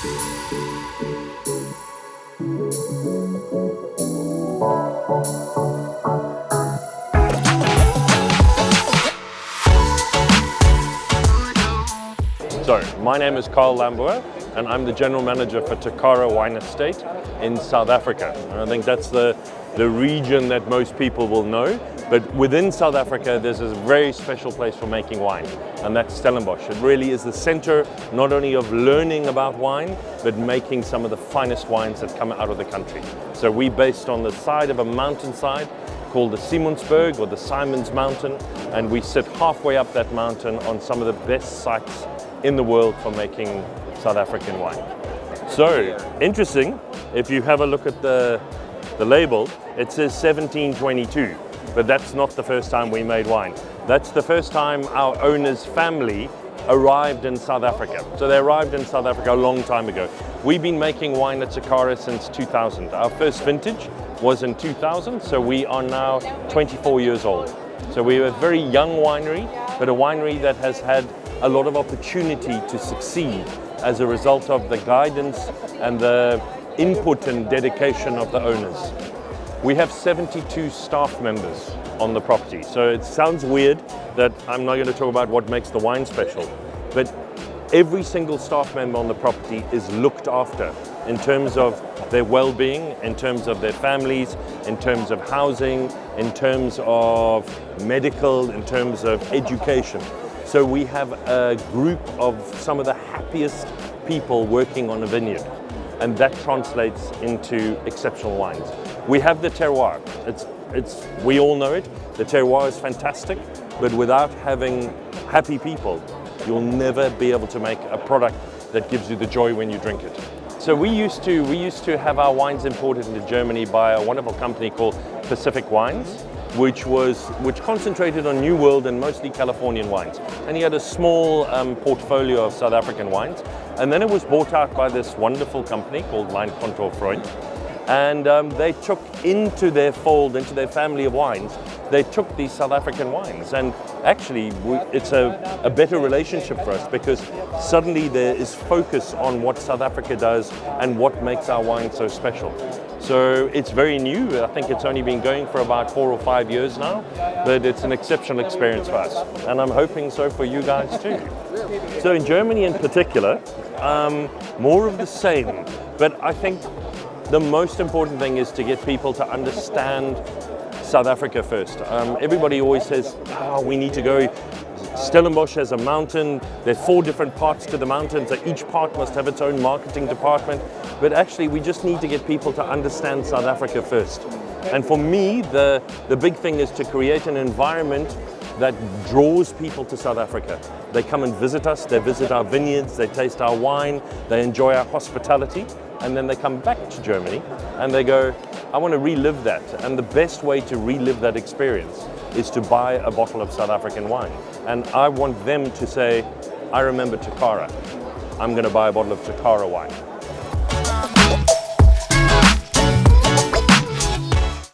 So, my name is Karl Lambour and I'm the General Manager for Tokara Wine Estate in South Africa. And I think that's the region that most people will know. But within South Africa, there's a very special place for making wine, and that's Stellenbosch. It really is the center not only of learning about wine, but making some of the finest wines that come out of the country. So we're based on the side of a mountainside called the Simonsberg or the Simon's Mountain, and we sit halfway up that mountain on some of the best sites in the world for making South African wine. So, interesting, if you have a look at the label, it says 1722, but that's not the first time we made wine. That's the first time our owner's family arrived in South Africa. So they arrived in South Africa a long time ago. We've been making wine at Tokara since 2000. Our first vintage was in 2000, so we are now 24 years old. So we're a very young winery, but a winery that has had a lot of opportunity to succeed as a result of the guidance and the input and dedication of the owners. We have 72 staff members on the property. So it sounds weird that I'm not going to talk about what makes the wine special, but every single staff member on the property is looked after in terms of their well-being, in terms of their families, in terms of housing, in terms of medical, in terms of education. So we have a group of some of the happiest people working on a vineyard, and that translates into exceptional wines. We have the terroir. We all know it. The terroir is fantastic, but without having happy people, you'll never be able to make a product that gives you the joy when you drink it. So we used to have our wines imported into Germany by a wonderful company called Pacific Wines, which concentrated on New World and mostly Californian wines. And he had a small portfolio of South African wines. And then it was bought out by this wonderful company called Freund. And they took into their fold, into their family of wines, they took these South African wines. And actually, it's a better relationship for us because suddenly there is focus on what South Africa does and what makes our wine so special. So it's very new. I think it's only been going for about 4 or 5 years now, but it's an exceptional experience for us. And I'm hoping so for you guys too. So in Germany in particular, more of the same. But I think the most important thing is to get people to understand South Africa first. Everybody always says, we need to go. Stellenbosch has a mountain. There are 4 different parts to the mountain, so each part must have its own marketing department. But actually, we just need to get people to understand South Africa first. And for me, the big thing is to create an environment that draws people to South Africa. They come and visit us, they visit our vineyards, they taste our wine, they enjoy our hospitality, and then they come back to Germany and they go, I want to relive that. And the best way to relive that experience is to buy a bottle of South African wine. And I want them to say, I remember Tokara. I'm going to buy a bottle of Tokara wine.